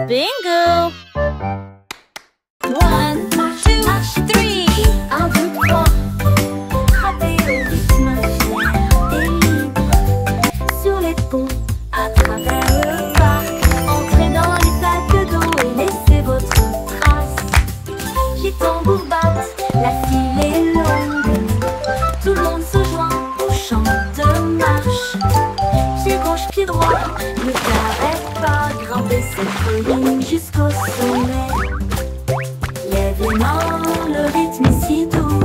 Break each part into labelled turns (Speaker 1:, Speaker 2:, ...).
Speaker 1: Bingo!
Speaker 2: 1, 2, 3.
Speaker 3: 1, 2, 3. Frappez au rythme fier et libre. Sur les ponts, à travers le parc. Entrez dans les sacs d'eau et laissez votre trace. Les tambours battent, la file est longue. Tout le monde se joint au chant de marche. Pied gauche, pied droit, ne t'arrête pas. Grimper cette colline jusqu'au sommet. Lève les mains, le rythme est si doux.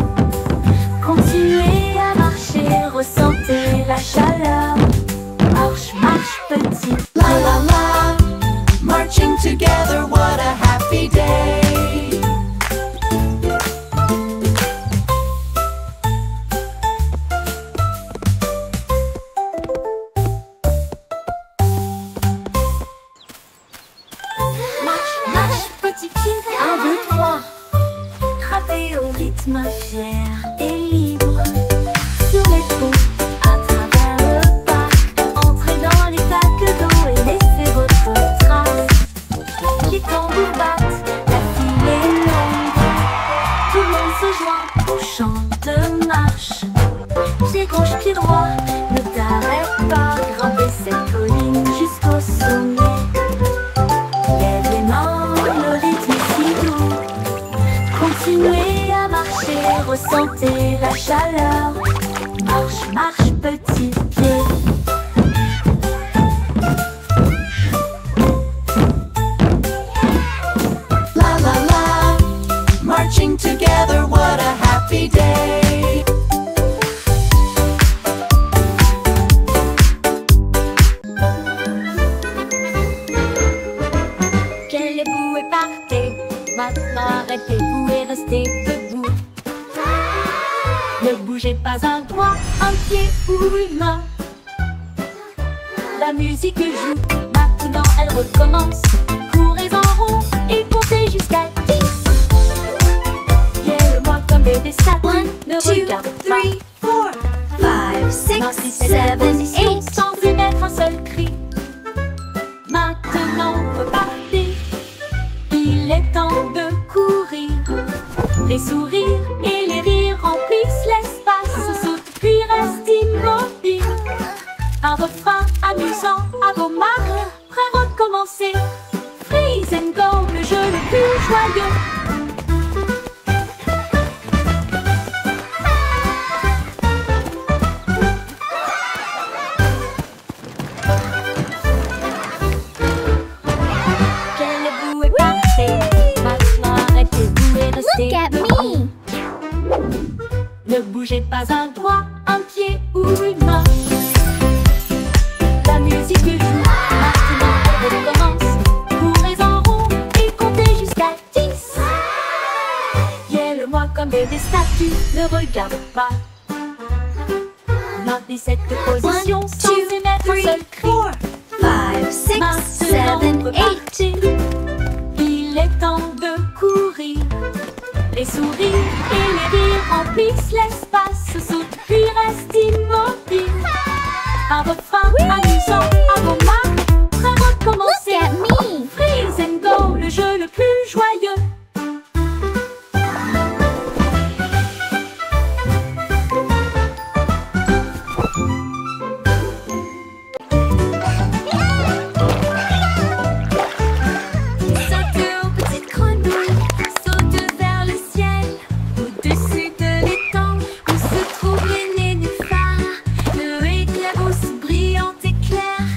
Speaker 3: Continuez à marcher, ressentez la chaleur. Marche, marche petit.
Speaker 2: La la la, marching together, what a happy day.
Speaker 3: Marche, marche petit pied. 1, 2, 3. Frappez au rythme fier et libre. Sur les ponts, à travers le parc. Entrez dans les sacs d'eau et laissez votre trace. Les tambours battent, la file est longue. Tout le monde se joint au chant de marche. Pied gauche, pied droit, ne t'arrête pas. Grimper cette colline jusqu'au sommet. Lève les mains, le rythme est si doux. Continuez à marcher, ressentez la chaleur. Marche, marche petit pied.
Speaker 2: La la la, marching together, what a happy day.
Speaker 3: Quel est vous et partez. Maintenant arrêtez-vous et restez debout. Ne bougez pas un doigt, un pied ou une main. La musique joue, maintenant elle recommence. Courez en rond et comptez jusqu'à 10. Gueule-moi comme des statues, ne
Speaker 2: 2,
Speaker 3: regarde
Speaker 2: 3,
Speaker 3: pas.
Speaker 2: 4, 5, 6, 7, 8.
Speaker 3: Sans émettre un seul cri. Maintenant repartez. Il est temps de courir. Les sourires et les rires remplissent l'espace. Saute puis reste immobile. Un refrain amusant à vos marques. Prêt à recommencer. Freeze and go, le jeu le plus joyeux. Quel est vous est parfait. Maintenant arrêtez-vous et restez
Speaker 1: Look at
Speaker 3: debout.
Speaker 1: me!
Speaker 3: Ne bougez pas un doigt, un pied ou une main. La musique joue, maintenant elle recommence. Courez en rond et comptez jusqu'à 10. Gueule-moi comme des statues, ne regarde pas. Maintenez cette position
Speaker 2: 1,
Speaker 3: sans
Speaker 2: 2,
Speaker 3: émettre un seul cri.
Speaker 2: 5, 6, 7,
Speaker 3: Maintenant
Speaker 2: 8.
Speaker 3: repartez. Il est temps de courir. Les sourires et les rires remplissent l'espace. Saute puis reste immobile. Un refrain amusant à vos marques. Prêt à recommencer.
Speaker 1: Look at me!
Speaker 3: Freeze and go, le jeu le plus joyeux. Saute aux petites grenouilles, saute vers le ciel. Au-dessus de l'étang où se trouvent les nénuphars. Le éclabousse brillante et claire.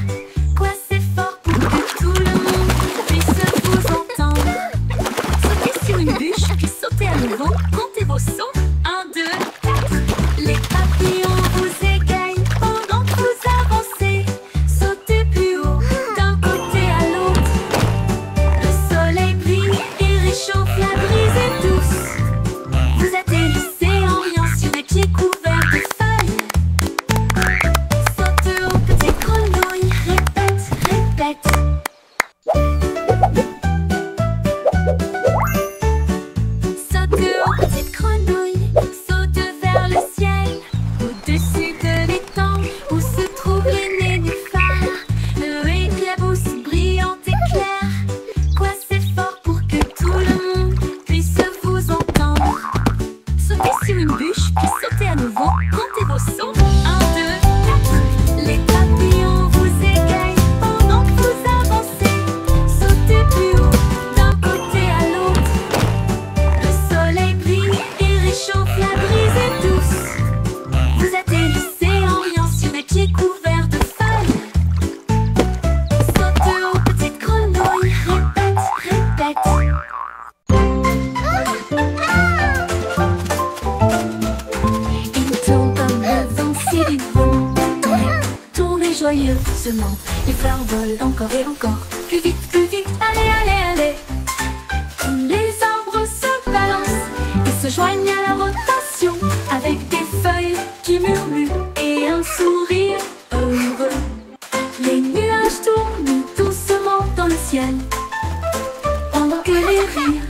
Speaker 3: amants. Les fleurs volent encore et encore, plus vite, allez, allez, allez. Les arbres se balancent et se joignent à la rotation, avec des feuilles qui murmurent et un sourire heureux. Les nuages tournent doucement dans le ciel, pendant que les rires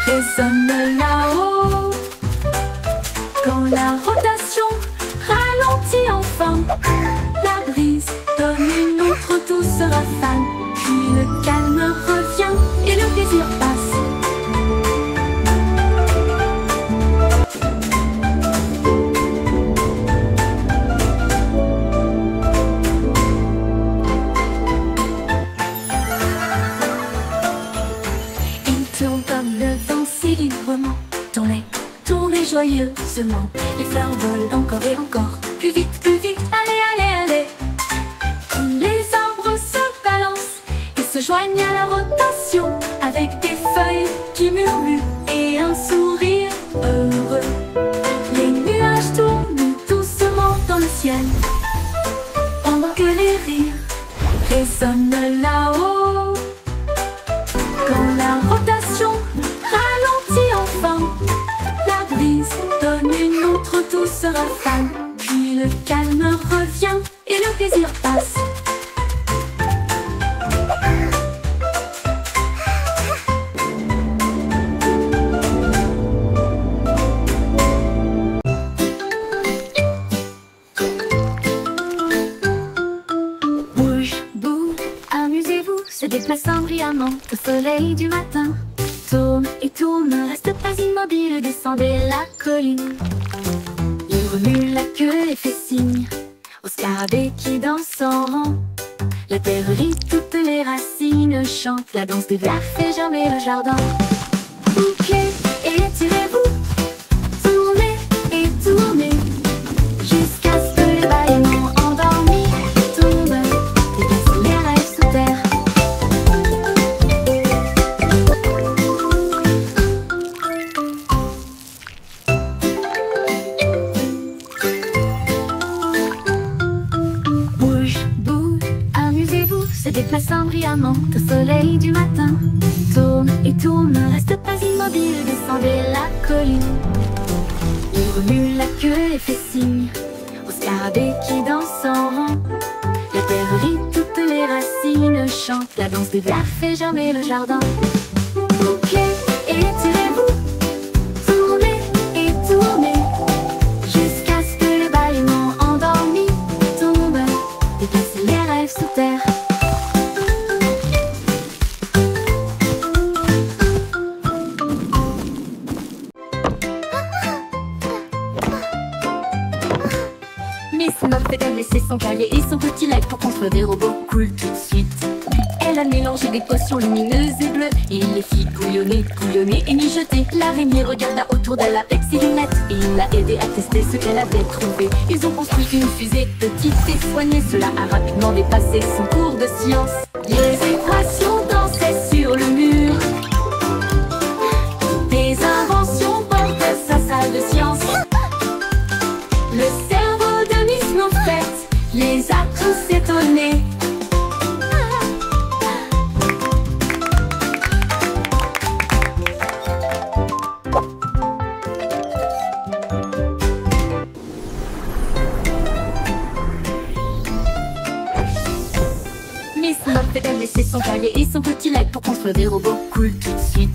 Speaker 3: résonnent là-haut. Quand la rotation ralentit enfin, la brise donne une autre douce rafale. Puis le calme revient et le plaisir passe. Il tourne comme le vent si librement dans les tournées joyeusement. Les fleurs volent encore et encore, plus vite, allez, allez, allez. Les arbres se balancent et se joignent à la rotation, avec des feuilles qui murmurent et un sourire heureux. Les nuages tournent doucement dans le ciel, pendant que les rires résonnent là-haut. Quand la rotation ralentit enfin, la brise donne une autre douce rafale. Puis le calme revient et le plaisir passe. Bouge, bouge, amusez-vous, se déplaçant brillamment au soleil du matin. Tourne et tourne, ne reste pas immobile, descendez la colline. Il remue la queue et fait signe au scarabée qui danse en rang. La terre rit, toutes les racines chantent, la danse des vers fait germer le jardin. Bouclez et étirez-vous, tournez et tournez, jusqu'à ce que les bâillements endormis tombent et cassent les rêves sous terre. Bouge, bouge, amusez-vous, se déplaçant brillamment au soleil du matin. Tourne et tourne, ne reste pas immobile, descendez la colline. Il remue la queue et fait signe au scarabée qui danse en rang. La terre rit, toutes les racines chantent, la danse des vers fait germer le jardin. Bouclez et étirez-vous, tournez et tournez, jusqu'à ce que les bâillements endormis tombent et cassent les rêves sous terre. Miss Muffet a laissé son cahier et son petit lac pour construire des robots cool tout de suite. Elle a mélangé des potions lumineuses et bleues et les fit bouillonner, et mijoter. L'araignée regarda autour d'elle avec ses lunettes et il l'a aidé à tester ce qu'elle avait trouvé. Ils ont construit une fusée petite et soignée, cela a rapidement dépassé son cours de science. Les équations dansaient sur le mur, des inventions portaient sa salle de science. Le cerveau de Miss Muffet les a tous étonnés. Miss Muffet a laissé son cahier et son petit lac pour construire des robots cool tout de suite.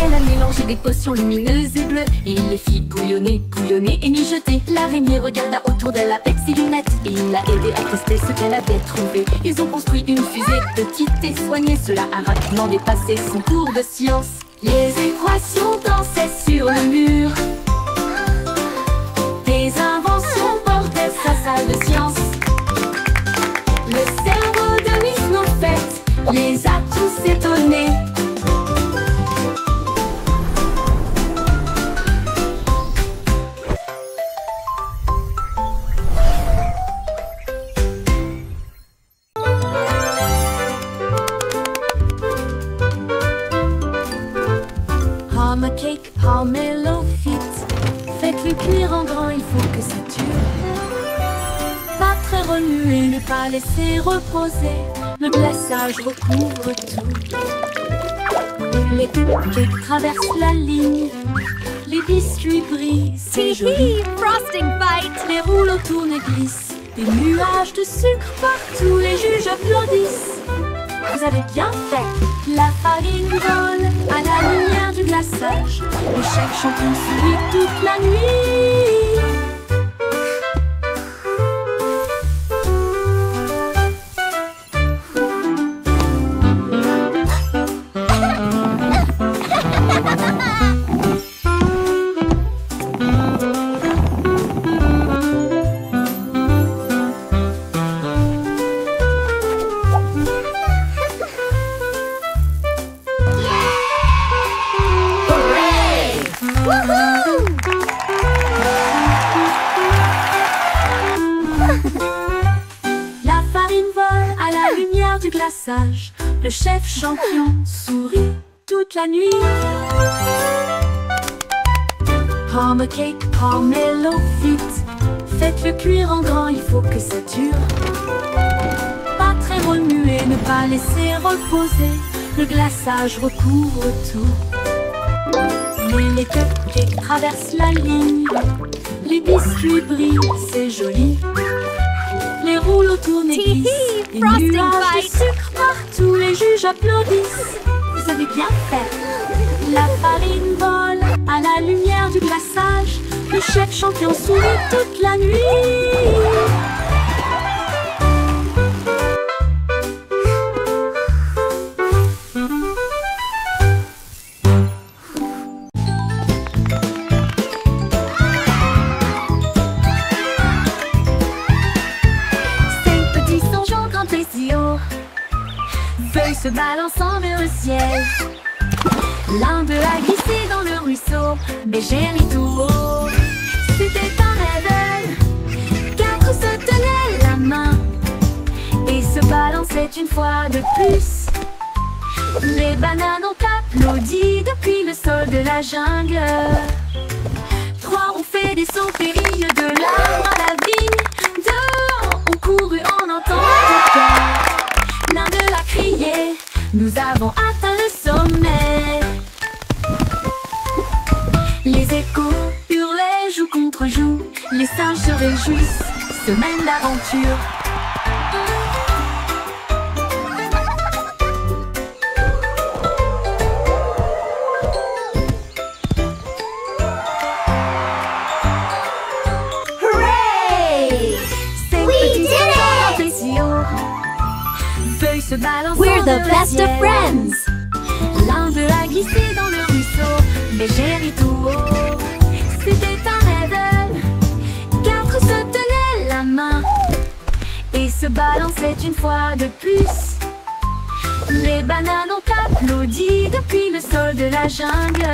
Speaker 3: Elle a mélangé des potions lumineuses et bleues et il les fit bouillonner, et mijoter. L'araignée regarda autour d'elle avec ses lunettes et il l'a aidé à tester ce qu'elle avait trouvé. Ils ont construit une fusée petite et soignée, cela a rapidement dépassé son cours de science. Les équations dansaient sur le mur, des inventions portaient sa salle de science. Le cerveau de Miss Muffet les a tous étonnés. Hum a cake, mellow fit. Faites-le cuire en grand, il faut que ça dure. Pas très remuer, ne pas laisser reposer. Le glaçage recouvre tout. Les cupcakes traversent la ligne. Les biscuits brillent, c'est joli.
Speaker 1: Frosting fight.
Speaker 3: Les rouleaux tournent et glissent. Des nuages de sucre partout, les juges applaudissent. Vous avez bien fait. La farine vole à la lumière du glaçage. Le chef champion sourit toute la nuit. La farine vole à la lumière du glaçage. Le chef champion sourit toute la nuit. Pomme cake, pomelo vite. Faites-le cuire en grand, il faut que ça dure. Pas très remuer, ne pas laisser reposer. Le glaçage recouvre tout. Les cupcakes traversent la ligne. Les biscuits brillent, c'est joli. Les rouleaux tournent et glissent. Des
Speaker 1: Frosting
Speaker 3: nuages de
Speaker 1: fight.
Speaker 3: sucre partout, les juges applaudissent. Vous avez bien fait. La farine vole à la lumière du glaçage. Le chef champion sourit toute la nuit. Feuilles se balançant vers le ciel. L'un d'eux a glissé dans le ruisseau, Bégérie tout haut. C'était un rêve. Quatre se tenaient la main et se balançaient une fois de plus. Les bananes ont applaudi depuis le sol de la jungle. Trois ont fait des sauts périlleux de l'arbre à la vigne. Deux ont couru en entendant le cœur. L'un d'eux a crié, nous avons atteint le sommet. Les échos hurlaient joue contre joue. Les singes se réjouissent, semaine d'aventure.
Speaker 1: Hooray!
Speaker 3: Ces petits singes spéciaux. Feuilles se balancent
Speaker 1: We're the
Speaker 3: de
Speaker 1: best of
Speaker 3: ciel.
Speaker 1: friends.
Speaker 3: L'un d'eux a glissé dans le ruisseau, Bégérie tout haut. C'était un rêve. Quatre se tenaient la main et se balançaient une fois de plus. Les bananes ont applaudi depuis le sol de la jungle.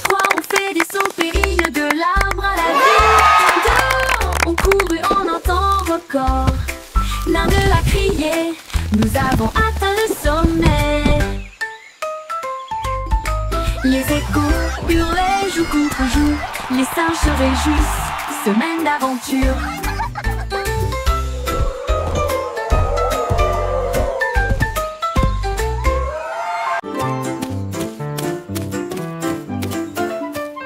Speaker 3: Trois ont fait des sauts périlleux de l'arbre à la vigne. Deux ont couru en un temps record. L'un d'eux a crié, nous avons atteint le sommet. Les échos hurlaient joue contre joue. Les singes se réjouissent, semaine d'aventure.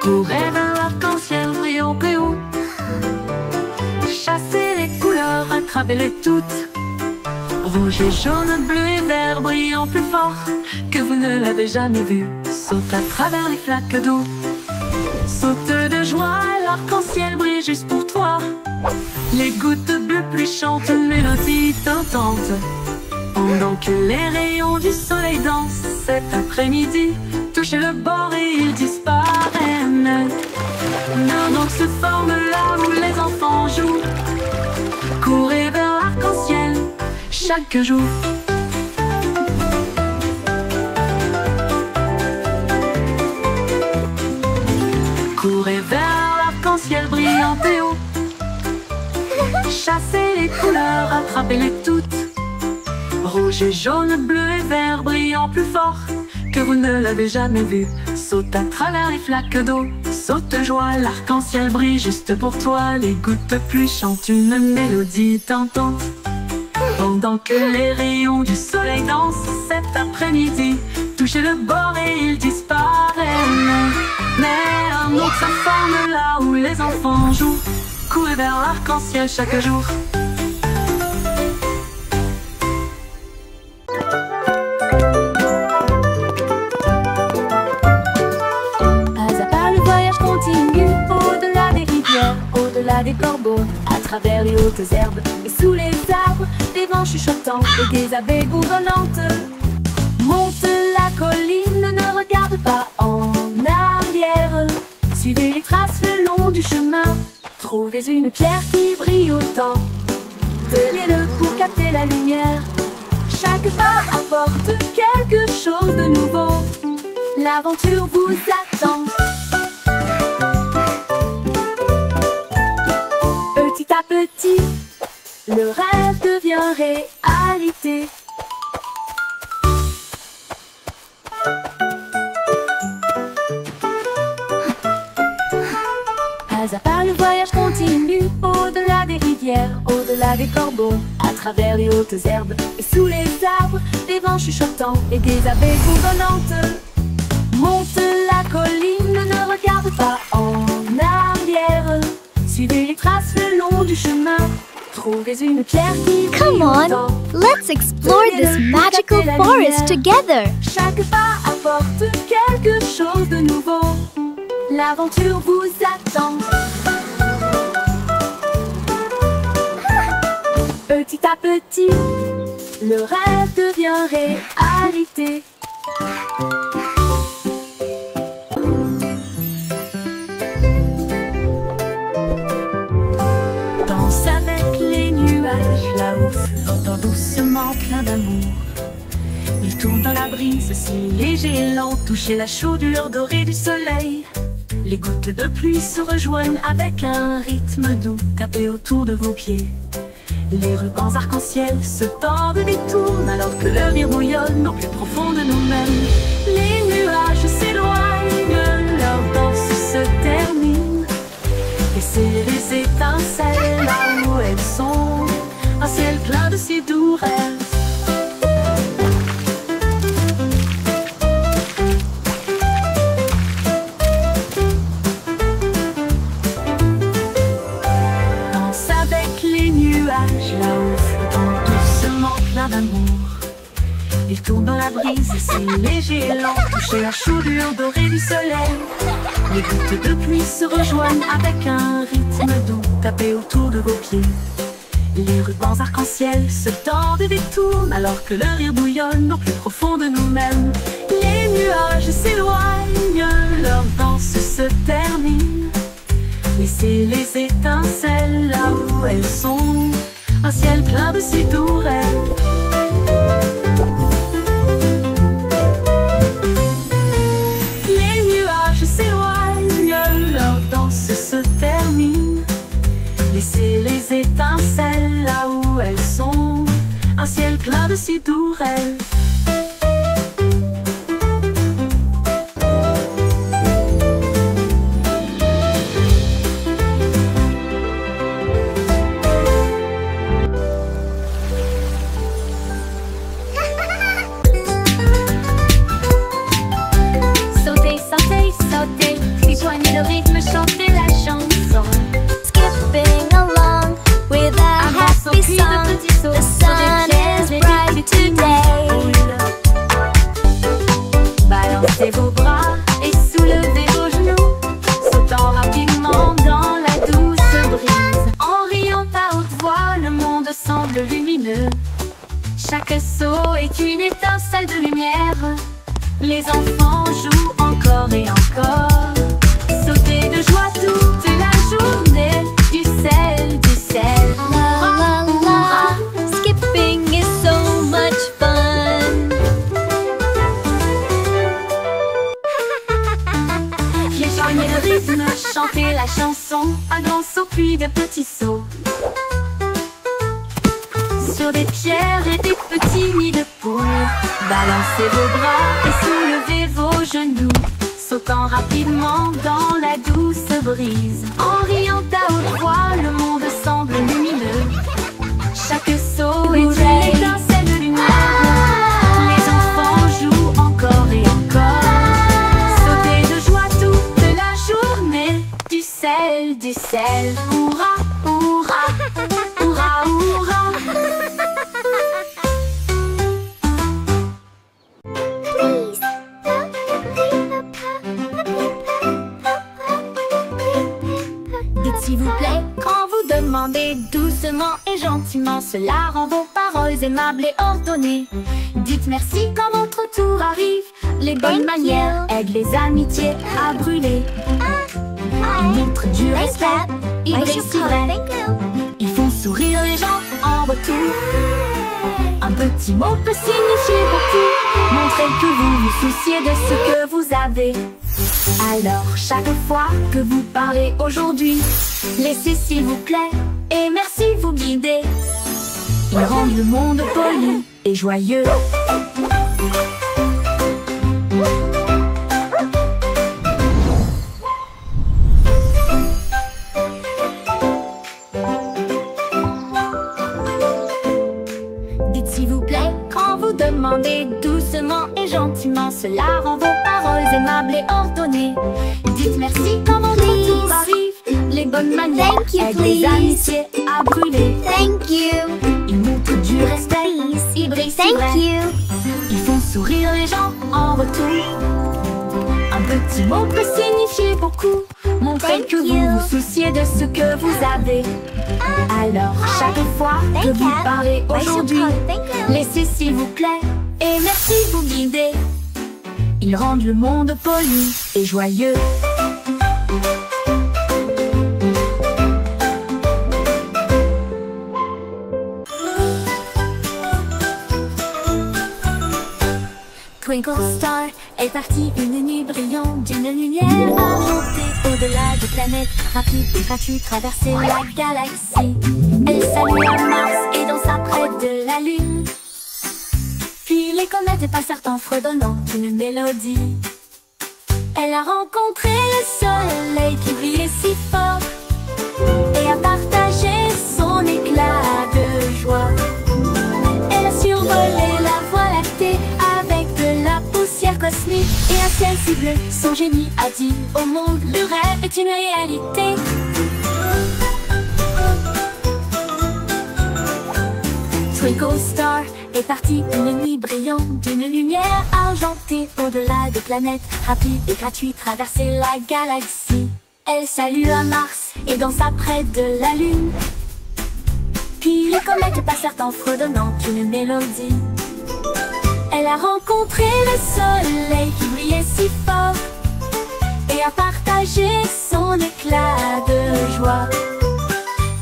Speaker 3: Courez vers l'arc-en-ciel brillant plus haut. Chassez les couleurs, attrapez-les toutes. Rouge et jaune, bleu et vert brillant plus fort que vous ne l'avez jamais vu. Saute à travers les flaques d'eau. Saute de joie, l'arc-en-ciel brille juste pour toi. Les gouttes bleues pluies chantent une mélodie tentante. Pendant que les rayons du soleil dansent cet après-midi, touchez le bord et ils disparaissent. Nos donc se forment là où les enfants jouent. Courez vers l'arc-en-ciel chaque jour. Courez vers l'arc-en-ciel brillant et haut. Chassez les couleurs, attrapez-les toutes. Rouge et jaune, bleu et vert brillant plus fort
Speaker 4: que vous ne l'avez jamais vu. Saute à travers les flaques d'eau, saute de joie, l'arc-en-ciel brille juste pour toi. Les gouttes de pluie chantent une mélodie tantôt, pendant que les rayons du soleil dansent cet après-midi. Touchez le bord et il disparaît. Mais un autre se forme là où les enfants jouent. Courez vers l'arc-en-ciel chaque jour.
Speaker 3: Pas à pas le voyage continue, au-delà des rivières, au-delà des corbeaux, à travers les hautes herbes et sous les arbres, des vents chuchotants et des abeilles bourdonnantes. Monte la colline, ne regarde pas en arrière. Suivez les traces le long du chemin. Trouvez une pierre qui brille autant. Tenez-le pour capter la lumière. Chaque pas apporte quelque chose de nouveau. L'aventure vous attend. Petit à petit, le rêve devient réalité. Pas à pas le voyage continue, au-delà des rivières, au-delà des corbeaux, à travers les hautes herbes et sous les arbres, des vents chuchotants et des abeilles bourdonnantes. Monte la colline, ne regarde pas en arrière. Suivez les traces le long du chemin. Trouvez une pierre qui brille
Speaker 1: Come on,
Speaker 3: autant.
Speaker 1: let's explore this magical forest together.
Speaker 3: Chaque pas apporte quelque chose de nouveau. L'aventure vous attend. Petit à petit, le rêve devient réalité. Danse avec les nuages, là-haut flottant doucement plein d'amour. Il tourne dans la brise, si léger et lent, toucher la chaudure dorée du soleil. Les gouttes de pluie se rejoignent avec un rythme doux, tapé autour de vos pieds. Les rubans arc-en-ciel se tordent et détournent, alors que le rire bouillonne au plus profond de nous-mêmes. Les nuages s'éloignent, leur danse se termine. Laissez les étincelles là où elles sont, un ciel plein de si doux rêves. Là-haut flottant doucement plein d'amour. Il tourne dans la brise, c'est léger et lent, toucher la chaudure dorée du soleil. Les gouttes de pluie se rejoignent avec un rythme doux, tapé autour de vos pieds. Les rubans arc-en-ciel se tordent et détournent, alors que le rire bouillonne au plus profond de nous-mêmes. Les nuages s'éloignent, leur danse se termine. Laissez les étincelles là où elles sont, un ciel plein de si doux rêves. Les nuages s'éloignent, leur danse se termine. Laissez les étincelles là où elles sont, un ciel plein de si doux rêves.
Speaker 1: Rejoignez le rythme, chantez la chanson. Skipping along with a happy song. The sun is bright today.
Speaker 3: Balancez vos bras et soulevez vos genoux, sautant rapidement dans la douce brise. En riant à haute voix, le monde semble lumineux. Chaque saut est une étincelle de lumière. Les enfants jouent encore et encore. Sautez de joie toute la journée. Du sel, du sel.
Speaker 1: La la la, skipping is so much fun.
Speaker 3: Rejoignez le rythme, chantez la chanson. Un grand saut puis de petits sauts. Sur des pierres et des petits nids de poules. Balancez vos bras et soulevez vos genoux, sautant rapidement dans la douce brise. En riant à haute voix, le monde semble lumineux. Chaque saut est une étincelle de lumière. Les enfants jouent encore et encore. Sauter de joie toute la journée. Du sel, hurrah, hurrah, hurrah, hurrah. Dites s'il vous plaît quand vous demandez doucement et gentiment. Cela rend vos paroles aimables et ordonnées. Dites merci quand votre tour arrive. Les bonnes manières aident les amitiés à brûler. Ils montrent du respect, ils brillent si vrai. Ils font sourire les gens en retour. Un petit mot peut signifier beaucoup. Montrez que vous vous souciez de ce que vous avez. Alors chaque fois que vous parlez aujourd'hui, laissez s'il vous plaît et merci vous guider. Ils rendent le monde poli et joyeux. Dites s'il vous plaît quand vous demandez doucement et gentiment. Cela rend vos paroles aimables et ordonnées. Dites merci quand votre tour arrive. Les bonnes manières aident les amitiés à brûler.
Speaker 1: Thank you.
Speaker 3: Ils montrent du respect, ils brillent si vrai. Ils font sourire les gens en retour. Un petit mot peut signifier beaucoup. Montrez que vous vous souciez de ce que vous avez. Alors chaque fois que vous parlez aujourd'hui, laissez s'il vous plaît et merci vous guider. Ils rendent le monde poli et joyeux. Twinkle Star est partie une nuit brillante d'une lumière argentée. Au-delà des planètes, rapide et gratuit, traverser la galaxie. Elle salue à Mars et dansa près de la Lune. Puis les comètes passèrent en fredonnant une mélodie. Elle a rencontré le soleil qui brillait si fort et a partagé son éclat de joie. Elle a survolé la voie lactée avec de la poussière cosmique et un ciel si bleu. Son génie a dit au monde, le rêve est une réalité. Twinkle Star est partie une nuit brillante d'une lumière argentée. Au-delà des planètes, rapide et gratuit, traverser la galaxie. Elle salue à Mars et dansa près de la Lune. Puis les comètes passèrent en fredonnant une mélodie. Elle a rencontré le soleil qui brillait si fort et a partagé son éclat de joie.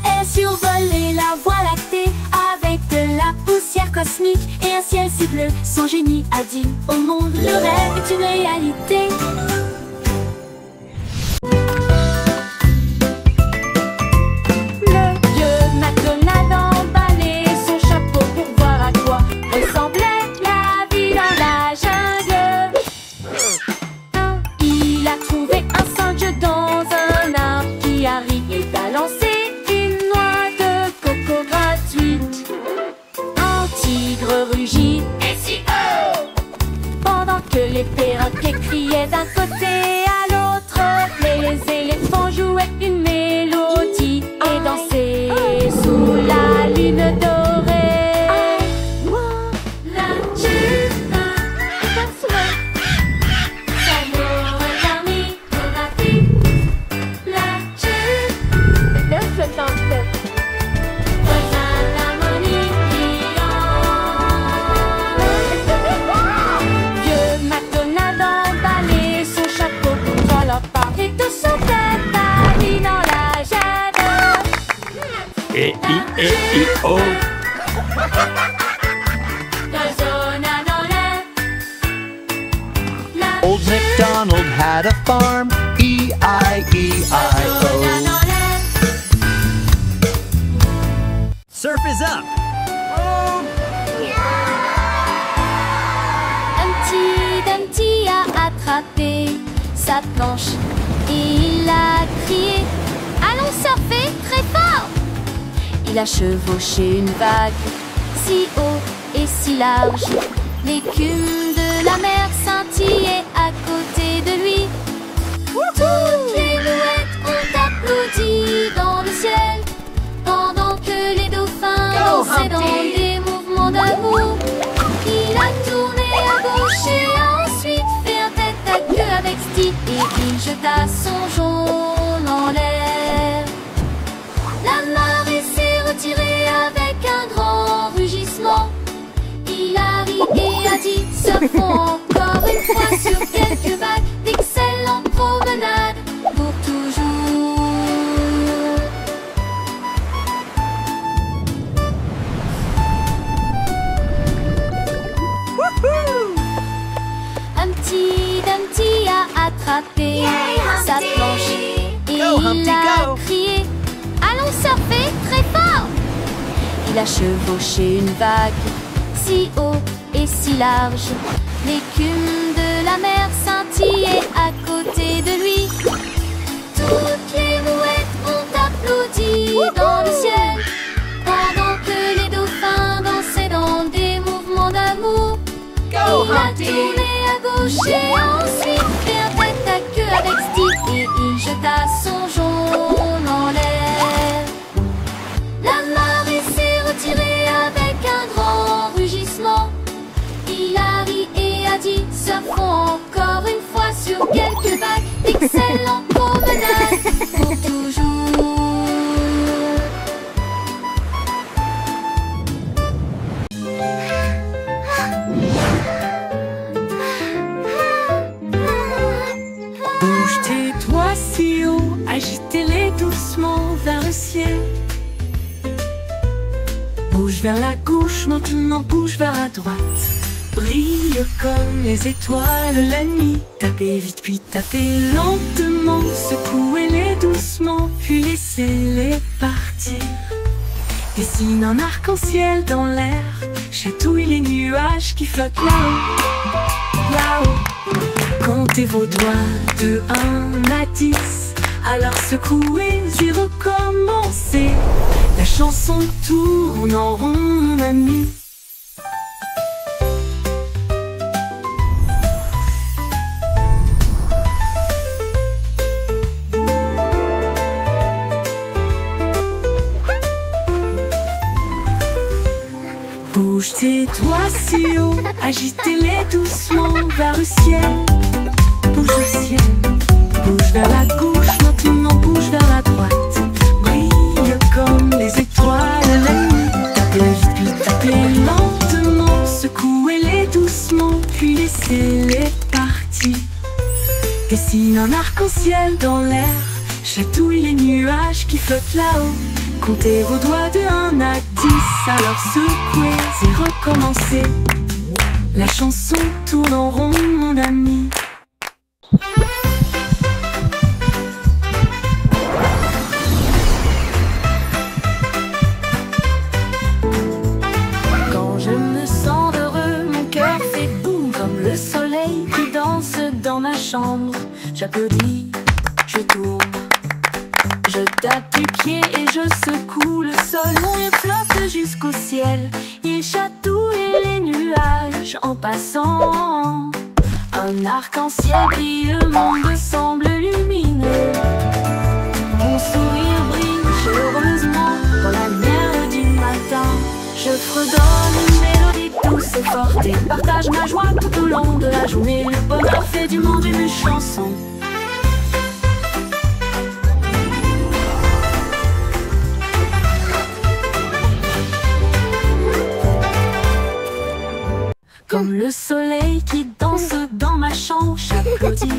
Speaker 3: Elle a survolé la voie lactée avec de la poussière cosmique et un ciel si bleu. Son génie a dit au monde, le rêve est une réalité. Le vieux McDonald emballait son chapeau pour voir à quoi ressemblait la vie dans la jungle. Il a trouvé un singe dans un arbre qui a ri et balancé une noix de coco gratuite. Un tigre rugit et si pendant que les perroquets criaient d'un côté à l'autre. Les éléphants jouaient une mélodie et dansaient sous la lune dorée. La jupe, Samoa Garni, Dorati. La jupe, Banana Money, Vieux McDonald emballait son chapeau pour toi leur part et tout son tête à lui dans la jungle.
Speaker 5: E-I-E-I-O.
Speaker 3: La zone dans la
Speaker 5: Old MacDonald had a farm, E-I-E-I-O.
Speaker 6: Surf is up!
Speaker 1: sa planche et il a crié: allons surfer très fort! Il a chevauché une vague si haut et si large, l'écume de la mer scintillait à côté de lui. Toutes les mouettes ont applaudi dans le ciel, pendant que les dauphins dansaient dans des mouvements d'amour. Il a tourné à gauche et ensuite fait un tête à queue avec Steve, et il jeta son jaune en l'air. La marée s'est retirée avec un grand rugissement. Il a ri et a dit: surfons encore une fois sur quelques vagues, d'excellentes promenades pour toujours. Humpty Dumpty a attrapé sa planche et il a crié: allons surfer très fort! Il a chevauché une vague si haut et si large, l'écume de la mer scintillait à côté de lui. Toutes les mouettes ont applaudi dans le ciel, pendant que les dauphins dansaient dans des mouvements d'amour. Il a tourné à gauche et ensuite fait un tête à queue avec Steve, et il jeta son jaune en l'air. La marée s'est retirée avec un grand rugissement. Il a ri et a dit: surfons encore une fois sur quelques vagues, d'excellentes promenades pour toujours.
Speaker 4: Bouge tes doigts si haut, agitez-les doucement vers le ciel. Bouge vers la gauche, maintenant bouge vers la droite. Brille comme les étoiles la nuit. Tapez vite puis tapez lentement. Secouez-les doucement puis laissez-les partir. Dessine un arc-en-ciel dans l'air. Chatouille les nuages qui flottent là-haut, là-haut. Comptez vos doigts de 1 à 10. Alors secouez et recommencez. La chanson tourne en rond, mon ami. Bouge tes doigts si haut, agitez-les doucement vers le ciel. Bouge au ciel, bouge vers la gauche, maintenant bouge vers la droite. Brille comme les étoiles la nuit. Tapez vite puis tapez lentement. Secouez-les doucement puis laissez-les partir. Dessine un arc-en-ciel dans l'air. Chatouille les nuages qui flottent là-haut. Comptez vos doigts de 1 à 10. Alors secouez et recommencez. La chanson tourne en rond, mon ami. Quand je me sens heureux, mon cœur fait boum comme le soleil qui danse dans ma chambre. J'applaudis, je tourne, je tape du pied et je secoue le sol. Mon rire flotte jusqu'au ciel, il chatouille les nuages en passant. Un arc-en-ciel brille, le monde semble lumineux. Mon sourire brille chaleureusement dans la lumière du matin. Je fredonne une mélodie douce et forte et partage ma joie tout au long de la journée. Le bonheur fait du monde une chanson. Comme le soleil qui danse dans ma chambre, j'applaudis,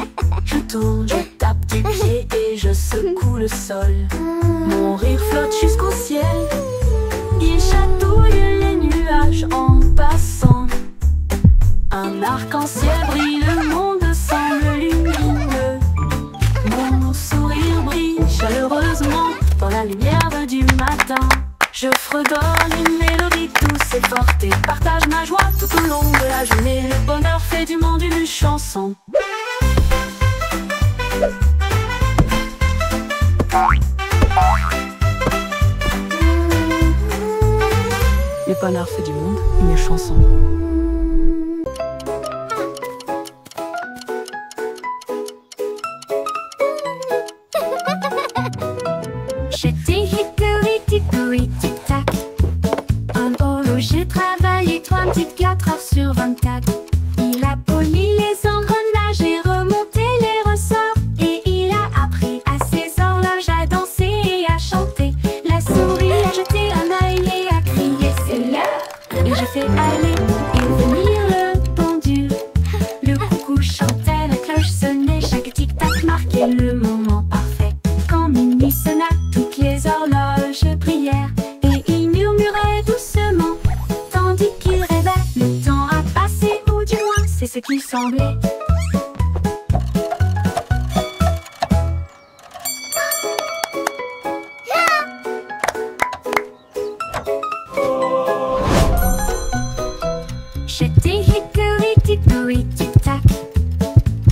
Speaker 4: je tourne, je tape du pied et je secoue le sol. Mon rire flotte jusqu'au ciel, il chatouille les nuages en passant. Un arc-en-ciel brille, le monde semble lumineux. Mon sourire brille chaleureusement dans la lumière du matin. Je fredonne une mélodie douce et forte et partage ma joie tout au long de la journée. Le bonheur fait du monde une chanson. Le polar fait du monde une chanson.
Speaker 3: J'étais hickory dickory tic-tac. En holo j'ai travaillé 24 heures sur 24. Il a poli les engrenages et remonté les ressorts. Et il a appris à ses horloges à danser et à chanter. La souris a jeté un œil et a crié c'est l'heure. Et j'ai fait aller et venir le pendule. Le coucou chantait, la cloche sonnait, chaque tic-tac marquait le moment parfait. Quand minuit sonna, toutes les horloges prièrent et il murmurait doucement, tandis qu'il rêvait. Le temps a passé, ou du moins c'est ce qu'il semblait. J'étais hickory dickory tic-tac.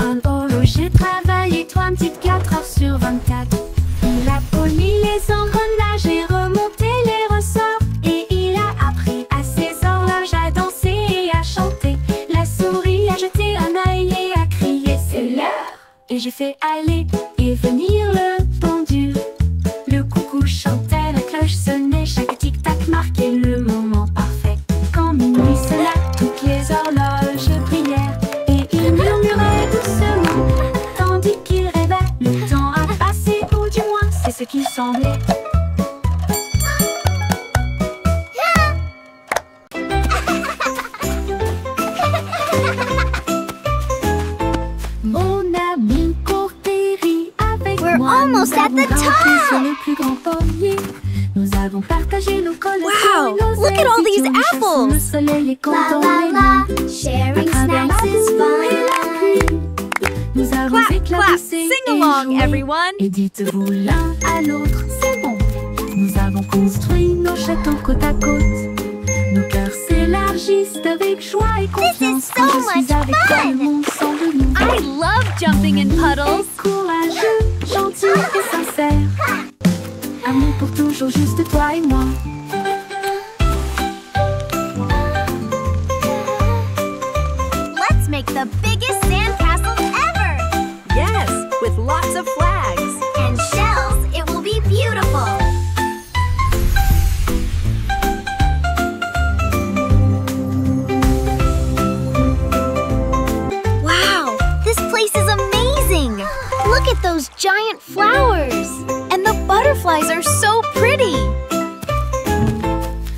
Speaker 3: En holo j'ai travaillé 24 heures sur 24. Il a poli les engrenages et remonté les ressorts. Et il a appris à ses horloges à danser et à chanter. La souris a jeté un œil et a crié c'est l'heure. Et j'ai fait aller et venir le pendule. Le coucou chantait, la cloche sonnait, chaque tic-tac marquait le moment parfait. Quand minuit sonna, toutes les horloges prièrent et il murmurait doucement, tandis qu'il rêvait. Le temps a passé, ou du moins c'est ce qu'il semblait. Mon ami court et rit avec
Speaker 1: We're
Speaker 3: moi.
Speaker 1: almost
Speaker 3: Nous
Speaker 1: at
Speaker 3: avons
Speaker 1: the
Speaker 3: grimpé
Speaker 1: top.
Speaker 3: sur le plus grand pommier. Nous avons partagé nos collations
Speaker 1: Wow,
Speaker 3: et nos
Speaker 1: look at all
Speaker 3: ailes.
Speaker 1: these
Speaker 3: Si tu nous chasses sous le
Speaker 1: apples.
Speaker 3: soleil et quand
Speaker 1: La
Speaker 3: on
Speaker 1: la
Speaker 3: est
Speaker 1: la,
Speaker 3: nu.
Speaker 1: sharing
Speaker 3: À travers la
Speaker 1: snacks is
Speaker 3: boue et la
Speaker 1: fun.
Speaker 3: pluie, nous avons
Speaker 1: Clap, clap,
Speaker 3: éclaboussé
Speaker 1: sing
Speaker 3: et
Speaker 1: along,
Speaker 3: joué.
Speaker 1: everyone.
Speaker 3: Et dites-vous l'un à l'autre, c'est bon. Nous avons construit nos châteaux côte à côte. Nos cœurs s'élargissent avec joie et confiance.
Speaker 1: so
Speaker 3: Quand je suis
Speaker 1: much
Speaker 3: avec toi,
Speaker 1: fun.
Speaker 3: le monde semble nouveau.
Speaker 1: I love jumping in puddles.
Speaker 3: Courageux, gentil et sincère. Amour pour toujours, juste toi et moi.
Speaker 1: Let's make the biggest sandcastle ever.
Speaker 6: Yes, with lots of flags.
Speaker 1: And shells, it will be beautiful. Wow, this place is amazing. Look at those giant flowers. And the butterflies are so pretty.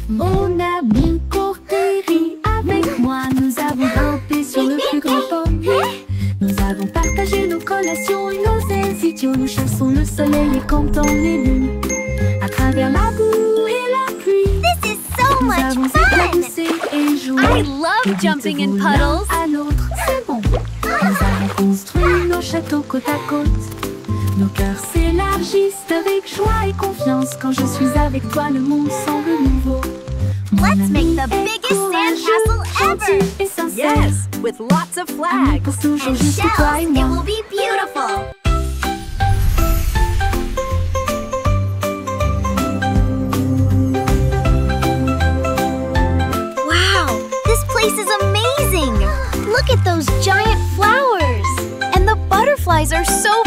Speaker 3: Mon ami court et rit avec moi. Nous avons grimpé sur le plus grand pommier. Nous avons partagé nos collations et nos ailes idiots. Nous chassons le soleil et quand on est nu. À travers la boue et la pluie,
Speaker 1: This is so
Speaker 3: nous
Speaker 1: much
Speaker 3: avons
Speaker 1: fun.
Speaker 3: éclaboussé et joué.
Speaker 1: I
Speaker 3: Et
Speaker 1: love jumping in
Speaker 3: dites-vous l'un
Speaker 1: puddles.
Speaker 3: à l'autre, c'est bon. Nous avons construit nos châteaux côte à côte. Nos cœurs s'élargissent avec joie et confiance. Quand je suis avec toi, le monde semble nouveau. Mon
Speaker 1: Let's make
Speaker 3: ami
Speaker 1: the
Speaker 3: est
Speaker 1: biggest
Speaker 3: courageux,
Speaker 1: sandcastle
Speaker 3: gentil
Speaker 1: ever.
Speaker 3: et sincère.
Speaker 6: Yes, with lots of
Speaker 3: Amour pour
Speaker 6: flags.
Speaker 3: toujours,
Speaker 1: And
Speaker 3: juste toi et
Speaker 1: shells, it
Speaker 3: moi.
Speaker 1: will be beautiful. Wow, this place is amazing. Look at those giant flowers. And the butterflies are so